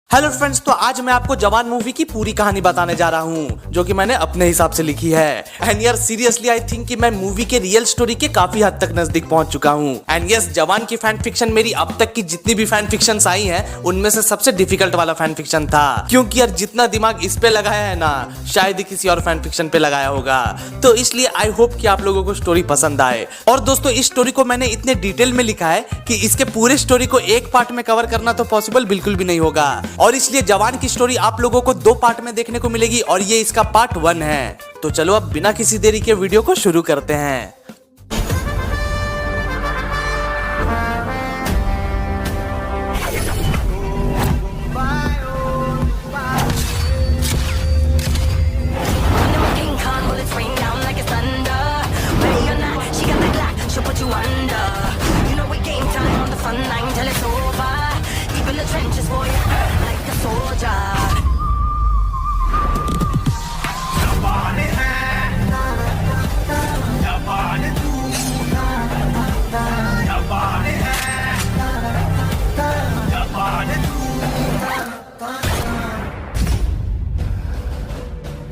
Hello friends, तो आज मैं आपको जवान मूवी की पूरी कहानी बताने जा रहा हूँ जो कि मैंने अपने हिसाब से लिखी है। एंड यार सीरियसली आई थिंक कि मैं मूवी के रियल स्टोरी के काफी हद तक नजदीक पहुंच चुका हूँ। एंड यस, जवान की फैन फिक्शन मेरी अब तक की जितनी भी फैन फिक्शन आई हैं उनमें से सबसे डिफिकल्ट वाला फैन फिक्शन था, क्योंकि यार जितना दिमाग इस पे लगाया है ना शायद ही किसी और फैन फिक्शन पे लगाया होगा। तो इसलिए आई होप कि आप लोगों को स्टोरी पसंद आए। और दोस्तों, इस स्टोरी को मैंने इतने डिटेल में लिखा है कि इसके पूरे स्टोरी को एक पार्ट में कवर करना तो पॉसिबल बिल्कुल भी नहीं होगा, और इसलिए जवान की स्टोरी आप लोगों को 2 पार्ट में देखने को मिलेगी और ये इसका पार्ट 1 है। तो चलो अब बिना किसी देरी के वीडियो को शुरू करते हैं।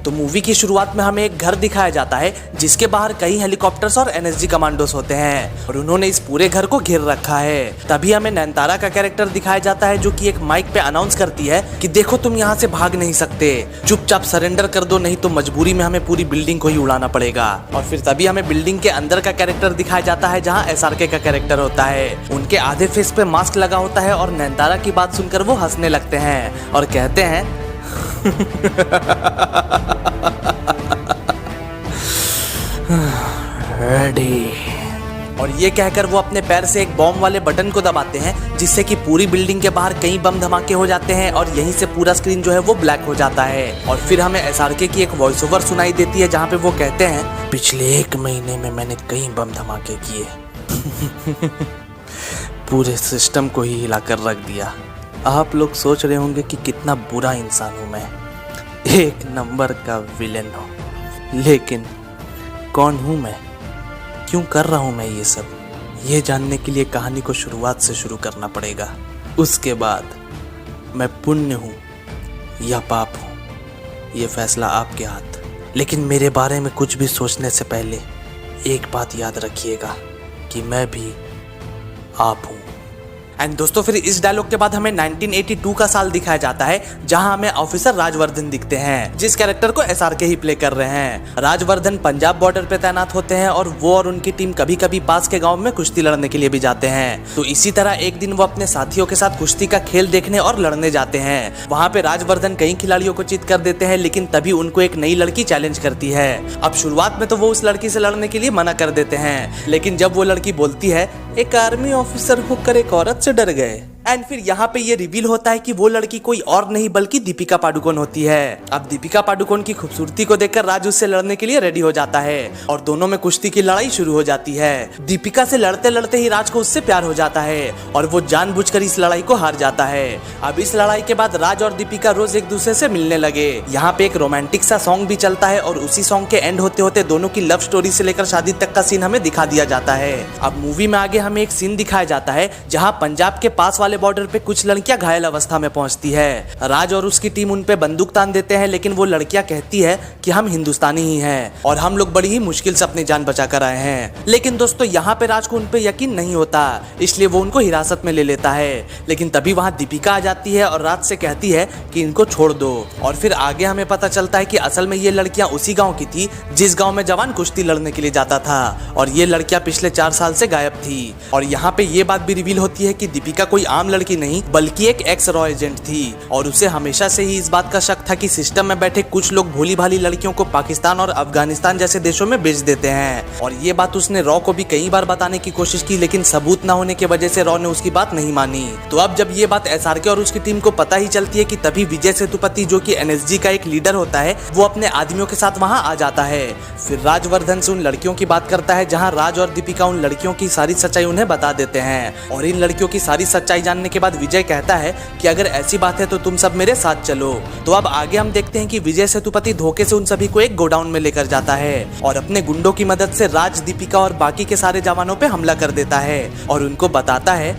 तो मूवी की शुरुआत में हमें एक घर दिखाया जाता है जिसके बाहर कई हेलीकॉप्टर्स और एनएसजी कमांडोस होते हैं और उन्होंने इस पूरे घर को घेर रखा है। तभी हमें नयनतारा का कैरेक्टर दिखाया जाता है जो कि एक माइक पे अनाउंस करती है कि देखो तुम यहाँ से भाग नहीं सकते, चुपचाप सरेंडर कर दो, नहीं तो मजबूरी में हमें पूरी बिल्डिंग को ही उड़ाना पड़ेगा। और फिर तभी हमें बिल्डिंग के अंदर का कैरेक्टर दिखाया जाता है जहाँ एसआरके का कैरेक्टर होता है। उनके आधे फेस पे मास्क लगा होता है और नयनतारा की बात सुनकर वो हंसने लगते हैं और कहते हैं रेडी। और ये कहकर वो अपने पैर से एक बॉम्ब वाले बटन को दबाते हैं जिससे कि पूरी बिल्डिंग के बाहर कई बम धमाके हो जाते हैं और यहीं से पूरा स्क्रीन जो है वो ब्लैक हो जाता है। और फिर हमें एसआरके की एक वॉइस ओवर सुनाई देती है जहाँ पे वो कहते हैं पिछले 1 महीने में मैंने कई बम धमाके किए पूरे सिस्टम को ही हिलाकर रख दिया। आप लोग सोच रहे होंगे कि कितना बुरा इंसान हूँ मैं, 1 नंबर का विलेन हूँ, लेकिन कौन हूँ मैं, क्यों कर रहा हूँ मैं ये सब, ये जानने के लिए कहानी को शुरुआत से शुरू करना पड़ेगा। उसके बाद मैं पुण्य हूँ या पाप हूँ ये फैसला आपके हाथ। लेकिन मेरे बारे में कुछ भी सोचने से पहले एक बात याद रखिएगा कि मैं भी आप हूँ। एंड दोस्तों, फिर इस डायलॉग के बाद हमें 1982 का साल दिखाया जाता है जहां हमें ऑफिसर राजवर्धन दिखते हैं जिस कैरेक्टर को एसआरके ही प्ले कर रहे हैं। राजवर्धन पंजाब बॉर्डर पे तैनात होते हैं और वो और उनकी टीम कभी कभी पास के गांव में कुश्ती लड़ने के लिए भी जाते हैं। तो इसी तरह एक दिन वो अपने साथियों के साथ कुश्ती का खेल देखने और लड़ने जाते हैं। वहां पे राजवर्धन कई खिलाड़ियों को चित कर देते हैं, लेकिन तभी उनको एक नई लड़की चैलेंज करती है। अब शुरुआत में तो वो उस लड़की से लड़ने के लिए मना कर देते हैं, लेकिन जब वो लड़की बोलती है एक आर्मी ऑफिसर होकर एक औरत से डर गए, एंड फिर यहाँ पे ये रिवील होता है कि वो लड़की कोई और नहीं बल्कि दीपिका पादुकोण होती है। अब दीपिका पादुकोण की खूबसूरती को देखकर राज उससे लड़ने के लिए रेडी हो जाता है और दोनों में कुश्ती की लड़ाई शुरू हो जाती है। दीपिका से लड़ते लड़ते ही राज को उससे प्यार हो जाता है और वो जानबूझकर इस लड़ाई को हार जाता है। अब इस लड़ाई के बाद राज और दीपिका रोज एक दूसरे से मिलने लगे। यहाँ पे एक रोमांटिक सा सॉन्ग भी चलता है और उसी सॉन्ग के एंड होते होते दोनों की लव स्टोरी से लेकर शादी तक का सीन हमें दिखा दिया जाता है। अब मूवी में आगे हमें एक सीन दिखाया जाता है जहाँ पंजाब के पास वाले बॉर्डर पे कुछ लड़कियां घायल अवस्था में पहुंचती है। राज और उसकी टीम उन पे बंदूक तान देते हैं, लेकिन वो लड़कियां कहती है कि हम हिंदुस्तानी ही हैं और हम लोग बड़ी ही मुश्किल से अपनी जान बचा कर आए हैं। लेकिन दोस्तों, यहाँ पे राज को उन पे यकीन नहीं होता, इसलिए वो उनको हिरासत में ले लेता है। लेकिन तभी वहाँ दीपिका आ जाती है और राज से कहती है कि इनको छोड़ दो। और फिर आगे हमें पता चलता है कि असल में ये लड़कियां उसी गाँव की थी जिस गाँव में जवान कुश्ती लड़ने के लिए जाता था और ये लड़कियां पिछले 4 साल से गायब थी। और यहाँ पे ये बात भी रिवील होती है कि दीपिका कोई आम लड़की नहीं बल्कि एक एक्स रॉ एजेंट थी और उसे हमेशा से ही इस बात का शक था कि सिस्टम में बैठे कुछ लोग भोली भाली लड़कियों को पाकिस्तान और अफगानिस्तान जैसे देशों में बेच देते हैं। और ये बात उसने रॉ को भी कई बार बताने की कोशिश की, लेकिन सबूत न होने की वजह से रॉ ने उसकी बात नहीं मानी। तो अब जब ये बात एसआरके और उसकी टीम को पता ही चलती है कि तभी विजय सेतुपति जो कि एनएसजी का एक लीडर होता है वो अपने आदमियों के साथ वहाँ आ जाता है। फिर राजवर्धन से उन लड़कियों की बात करता है जहाँ राज और दीपिका उन लड़कियों की सारी सच्चाई उन्हें बता देते हैं। और इन लड़कियों की सारी सच्चाई जानने के बाद विजय कहता है कि अगर ऐसी बात है तो तुम सब मेरे साथ चलो। तो अब आगे हम देखते हैं कि विजय सेतुपति धोखे से उन सभी को एक गोडाउन में लेकर जाता है और अपने गुंडों की मदद से राज, दीपिका और बाकी के सारे जवानों पे हमला कर देता है और उनको बताता है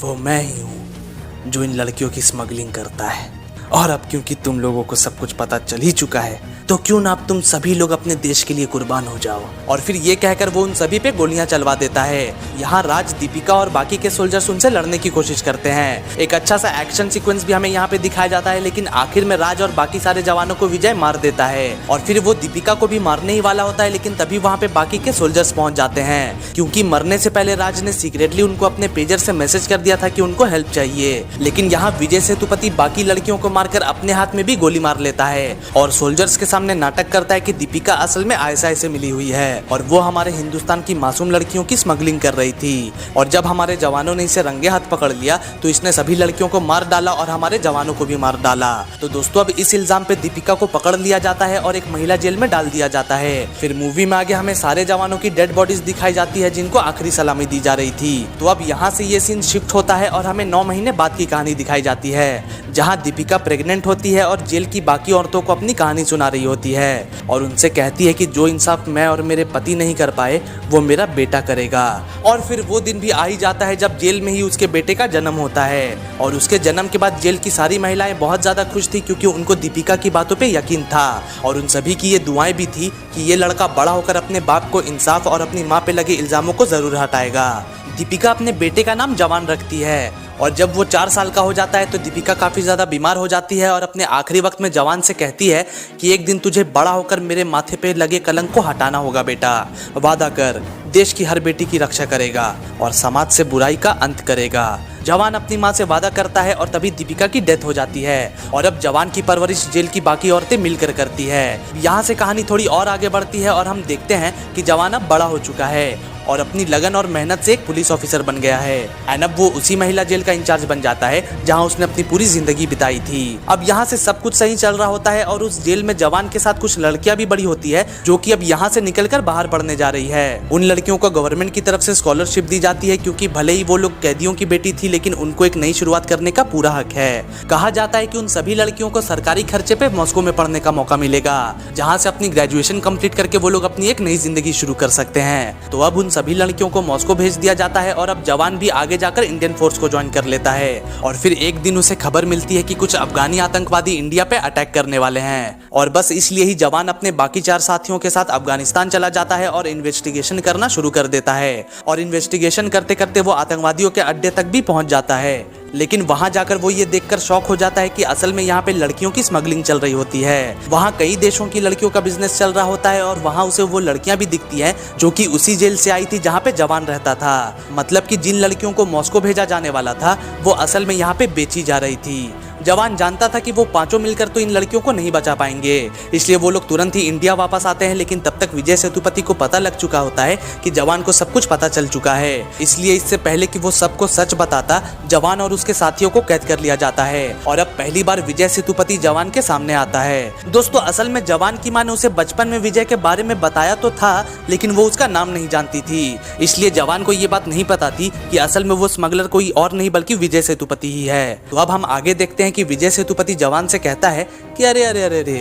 वो मैं ही हूँ जो इन लड़कियों की स्मगलिंग करता है। और अब क्योंकि तुम लोगों को सब कुछ पता चल ही चुका है, तो क्यों ना अब तुम सभी लोग अपने देश के लिए कुर्बान हो जाओ। और फिर ये कहकर वो उन सभी पे गोलियां चलवा देता है। यहाँ राज, दीपिका और बाकी के सोल्जर्स उनसे लड़ने की कोशिश करते हैं। एक अच्छा सा एक्शन सीक्वेंस भी हमें यहाँ पे दिखाया जाता है, लेकिन आखिर में राज और बाकी सारे जवानों को विजय मार देता है। और फिर वो दीपिका को भी मारने ही वाला होता है, लेकिन तभी वहाँ पे बाकी के सोल्जर्स पहुंच जाते हैं, क्योंकि मरने से पहले राज ने सीक्रेटली उनको अपने पेजर से मैसेज कर दिया था कि उनको हेल्प चाहिए। लेकिन यहाँ विजय सेतुपति बाकी लड़कियों को मारकर अपने हाथ में भी गोली मार लेता है और सोल्जर्स के सामने नाटक करता है कि दीपिका असल में आईएसआई से मिली हुई है और वो हमारे हिंदुस्तान की मासूम लड़कियों की स्मगलिंग कर रही थी। और जब हमारे जवानों ने इसे रंगे हाथ पकड़ लिया तो इसने सभी लड़कियों को मार डाला और हमारे जवानों को भी मार डाला। तो दोस्तों अब इस इल्जाम पे दीपिका को पकड़ लिया जाता है और एक महिला जेल में डाल दिया जाता है। फिर मूवी में आगे हमें सारे जवानों की डेड बॉडीज दिखाई जाती है जिनको आखिरी सलामी दी जा रही थी। तो अब यहाँ से ये सीन शिफ्ट होता है और हमें 9 महीने बाद की कहानी दिखाई जाती है, जहाँ दीपिका प्रेग्नेंट होती है और जेल की बाकी औरतों को अपनी कहानी सुना रही होती है और उनसे कहती है कि जो इंसाफ मैं और मेरे पति नहीं कर पाए वो मेरा बेटा करेगा। और फिर वो दिन भी आ ही जाता है जब जेल में ही उसके बेटे का जन्म होता है और उसके जन्म के बाद जेल की सारी महिलाएं बहुत ज्यादा खुश थी, क्योंकि उनको दीपिका की बातों पे यकीन था और उन सभी की ये दुआएं भी थी कि ये लड़का बड़ा होकर अपने बाप को इंसाफ और अपनी माँ पे लगे इल्जामों को जरूर हटाएगा। दीपिका अपने बेटे का नाम जवान रखती है और जब वो 4 साल का हो जाता है तो दीपिका काफी ज्यादा बीमार हो जाती है और अपने आखिरी वक्त में जवान से कहती है कि एक दिन तुझे बड़ा होकर मेरे माथे पे लगे कलंक को हटाना होगा बेटा। वादा कर, देश की हर बेटी की रक्षा करेगा और समाज से बुराई का अंत करेगा। जवान अपनी माँ से वादा करता है और तभी दीपिका की डेथ हो जाती है और अब जवान की परवरिश जेल की बाकी औरतें मिलकर करती है। यहाँ से कहानी थोड़ी और आगे बढ़ती है और हम देखते हैं कि जवान अब बड़ा हो चुका है और अपनी लगन और मेहनत से एक पुलिस ऑफिसर बन गया है एंड अब वो उसी महिला जेल का इंचार्ज बन जाता है जहां उसने अपनी पूरी जिंदगी बिताई थी। अब यहाँ से सब कुछ सही चल रहा होता है और उस जेल में जवान के साथ कुछ लड़कियां भी बड़ी होती है जो कि अब यहाँ से निकलकर बाहर पढ़ने जा रही है। उन लड़कियों को गवर्नमेंट की तरफ से स्कॉलरशिप दी जाती है, क्योंकि भले ही वो लोग कैदियों की बेटी थी लेकिन उनको एक नई शुरुआत करने का पूरा हक है। कहा जाता है कि उन सभी लड़कियों को सरकारी खर्चे पे मॉस्को में पढ़ने का मौका मिलेगा, जहाँ से अपनी ग्रेजुएशन कंप्लीट करके वो लोग अपनी एक नई जिंदगी शुरू कर सकते हैं। तो अब उन सभी लड़कियों को मॉस्को भेज दिया जाता है और अब जवान भी आगे जाकर इंडियन फोर्स को ज्वाइन कर लेता है। और फिर एक दिन उसे खबर मिलती है कि कुछ अफगानी आतंकवादी इंडिया पे अटैक करने वाले हैं और बस इसलिए ही जवान अपने बाकी 4 साथियों के साथ अफगानिस्तान चला जाता है और इन्वेस्टिगेशन करना शुरू कर देता है। और इन्वेस्टिगेशन करते करते वो आतंकवादियों के अड्डे तक भी पहुंच जाता है, लेकिन वहां जाकर वो ये देखकर शॉक हो जाता है कि असल में यहाँ पे लड़कियों की स्मगलिंग चल रही होती है। वहाँ कई देशों की लड़कियों का बिजनेस चल रहा होता है और वहाँ उसे वो लड़कियां भी दिखती हैं जो कि उसी जेल से आई थी जहाँ पे जवान रहता था। मतलब कि जिन लड़कियों को मॉस्को भेजा जाने वाला था वो असल में यहाँ पे बेची जा रही थी। जवान जानता था कि वो 5 मिलकर तो इन लड़कियों को नहीं बचा पाएंगे, इसलिए वो लोग तुरंत ही इंडिया वापस आते हैं। लेकिन तब तक विजय सेतुपति को पता लग चुका होता है कि जवान को सब कुछ पता चल चुका है, इसलिए इससे पहले कि वो सबको सच बताता, जवान और उसके साथियों को कैद कर लिया जाता है। और अब पहली बार विजय सेतुपति जवान के सामने आता है। दोस्तों असल में जवान की माँ ने उसे बचपन में विजय के बारे में बताया तो था, लेकिन वो उसका नाम नहीं जानती थी, इसलिए जवान को ये बात नहीं पता थी कि असल में वो स्मगलर कोई और नहीं बल्कि विजय सेतुपति ही है। तो अब हम आगे देखते हैं कि विजय सेतुपति जवान से कहता है कि अरे अरे अरे अरे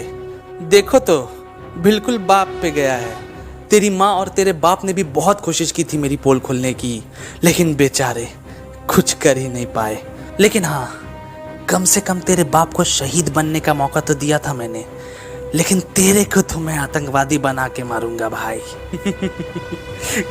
देखो तो बिल्कुल बाप पे गया है। तेरी माँ और तेरे बाप ने भी बहुत कोशिश की थी मेरी पोल खोलने की, लेकिन बेचारे कुछ कर ही नहीं पाए। लेकिन हाँ, कम से कम तेरे बाप को शहीद बनने का मौका तो दिया था मैंने, लेकिन तेरे को तो मैं आतंकवादी बना के मारूंगा भाई।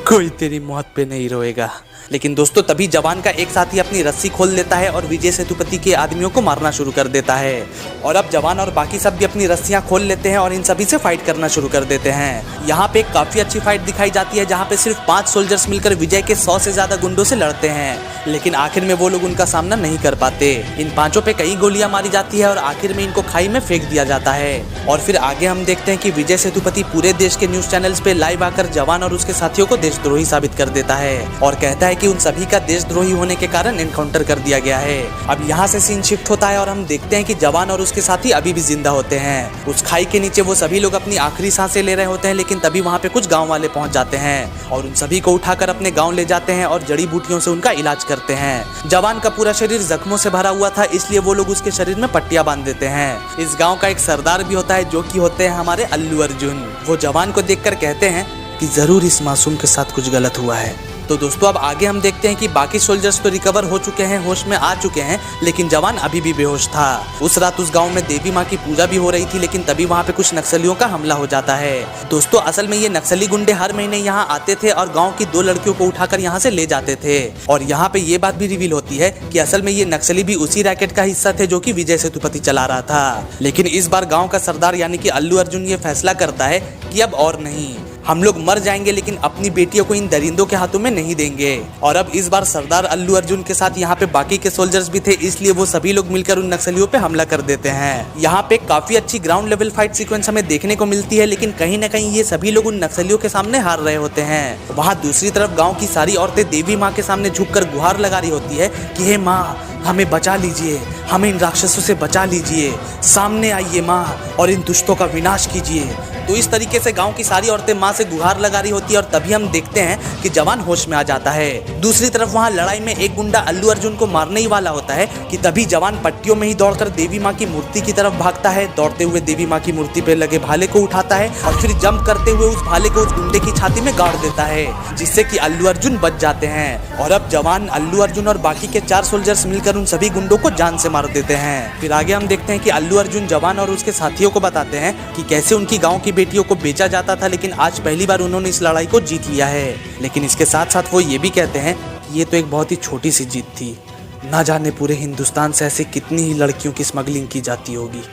कोई तेरी मौत पे नहीं रोएगा। लेकिन दोस्तों तभी जवान का एक साथी अपनी रस्सी खोल लेता है और विजय सेतुपति के आदमियों को मारना शुरू कर देता है। और अब जवान और बाकी सब भी अपनी रस्सियां खोल लेते हैं और इन सभी से फाइट करना शुरू कर देते हैं। यहाँ पे एक काफी अच्छी फाइट दिखाई जाती है, जहाँ पे सिर्फ 5 सोल्जर्स मिलकर विजय के 100 से ज्यादा गुंडों से लड़ते हैं, लेकिन आखिर में वो लोग उनका सामना नहीं कर पाते। इन 5 पे कई गोलियां मारी जाती है और आखिर में इनको खाई में फेंक दिया जाता है। और फिर आगे हम देखते हैं कि विजय सेतुपति पूरे देश के न्यूज चैनल्स पे लाइव आकर जवान और उसके साथियों को देशद्रोही साबित कर देता है और कहता है कि उन सभी का देशद्रोही होने के कारण एनकाउंटर कर दिया गया है। अब यहाँ से सीन शिफ्ट होता है और हम देखते हैं कि जवान और उसके साथी अभी भी जिंदा होते हैं। उस खाई के नीचे वो सभी लोग अपनी आखिरी सांसें ले रहे होते हैं, लेकिन तभी वहाँ पे कुछ गाँव वाले पहुँच जाते हैं और उन सभी को उठाकर अपने गाँव ले जाते हैं और जड़ी बूटियों से उनका इलाज करते हैं। जवान का पूरा शरीर जख्मों से भरा हुआ था, इसलिए वो लोग उसके शरीर में पट्टियां बांध देते हैं। इस गाँव का एक सरदार भी होता है जो कि होते हैं हमारे अल्लू अर्जुन। वो जवान को देखकर कहते हैं कि जरूर इस मासूम के साथ कुछ गलत हुआ है, तो दोस्तों अब आगे हम देखते हैं कि बाकी सोल्जर्स तो रिकवर हो चुके हैं, होश में आ चुके हैं, लेकिन जवान अभी भी बेहोश था। उस रात उस गांव में देवी माँ की पूजा भी हो रही थी, लेकिन तभी वहाँ पे कुछ नक्सलियों का हमला हो जाता है। दोस्तों असल में ये नक्सली गुंडे हर महीने यहाँ आते थे और गाँव की 2 लड़कियों को उठाकर यहाँ से ले जाते थे। और यहाँ पे ये बात भी रिवील होती है कि असल में ये नक्सली भी उसी रैकेट का हिस्सा थे जो कि विजय सेतुपति चला रहा था। लेकिन इस बार गाँव का सरदार यानी कि अल्लू अर्जुन ये फैसला करता है कि अब और नहीं, हम लोग मर जाएंगे लेकिन अपनी बेटियों को इन दरिंदों के हाथों में नहीं देंगे। और अब इस बार सरदार अल्लू अर्जुन के साथ यहाँ पे बाकी के सोल्जर्स भी थे, इसलिए वो सभी लोग मिलकर उन नक्सलियों पे हमला कर देते हैं। यहाँ पे काफी अच्छी ग्राउंड लेवल फाइट सीक्वेंस हमें देखने को मिलती है, लेकिन कहीं न कहीं ये सभी लोग उन नक्सलियों के सामने हार रहे होते हैं। वहाँ दूसरी तरफ गाँव की सारी औरतें देवी माँ के सामने झुककर गुहार लगा रही होती है कि हे माँ, हमें बचा लीजिए, हमें इन राक्षसों से बचा लीजिए, सामने आइए माँ और इन दुष्टों का विनाश कीजिए। तो इस तरीके से गांव की सारी औरतें माँ से गुहार लगा रही होती है और तभी हम देखते हैं कि जवान होश में आ जाता है। दूसरी तरफ वहाँ लड़ाई में एक गुंडा अल्लू अर्जुन को मारने ही वाला होता है कि तभी जवान पट्टियों में ही दौड़कर देवी माँ की मूर्ति की तरफ भागता है। दौड़ते हुए देवी माँ की मूर्ति पे लगे भाले को उठाता है और फिर जंप करते हुए उस भाले को उस गुंडे की छाती में गाड़ देता है, जिससे कि अल्लू अर्जुन बच जाते हैं। और अब जवान, अल्लू अर्जुन और बाकी के 4 सोल्जर्स मिलकर उन सभी गुंडों को जान से मार देते हैं। फिर आगे हम देखते हैं कि अल्लू अर्जुन जवान और उसके साथियों को बताते हैं कि कैसे उनकी गाँव की बेटियों को बेचा जाता था, लेकिन आज पहली बार उन्होंने इस लड़ाई को जीत लिया है। लेकिन इसके साथ साथ वो ये भी कहते हैं कि ये तो एक बहुत ही छोटी सी जीत थी, ना जाने पूरे हिंदुस्तान से ऐसे कितनी ही लड़कियों की स्मगलिंग की जाती होगी।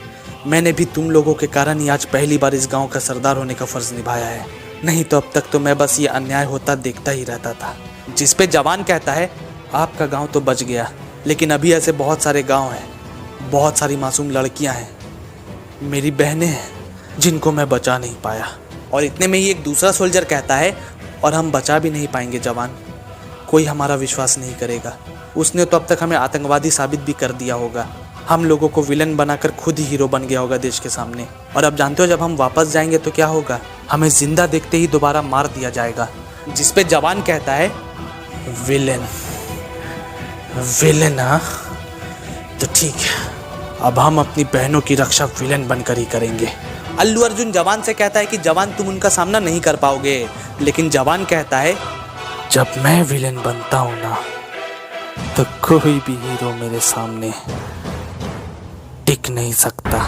मैंने भी तुम लोगों के कारण ही आज पहली बार इस गांव का सरदार होने का फर्ज निभाया है, नहीं तो अब तक तो मैं बस ये अन्याय होता देखता ही रहता था। जिस पे जवान कहता है, आपका गाँव तो बच गया, लेकिन अभी ऐसे बहुत सारे गाँव हैं, बहुत सारी मासूम लड़कियाँ हैं, मेरी बहनें हैं, जिनको मैं बचा नहीं पाया। और इतने में ही एक दूसरा सोल्जर कहता है, और हम बचा भी नहीं पाएंगे जवान, कोई हमारा विश्वास नहीं करेगा। उसने तो अब तक हमें आतंकवादी साबित भी कर दिया होगा, हम लोगों को विलन बनाकर खुद ही हीरो बन गया होगा देश के सामने। और अब जानते हो जब हम वापस जाएंगे तो क्या होगा, हमें जिंदा देखते ही दोबारा मार दिया जाएगा। जिस पे जवान कहता है, विलन विलन, हाँ तो ठीक है, अब हम अपनी बहनों की रक्षा विलन बनकर ही करेंगे। अल्लू अर्जुन जवान से कहता है कि जवान तुम उनका सामना नहीं कर पाओगे, लेकिन जवान कहता है, जब मैं विलेन बनता हूं ना तो कोई भी हीरो मेरे सामने टिक नहीं सकता।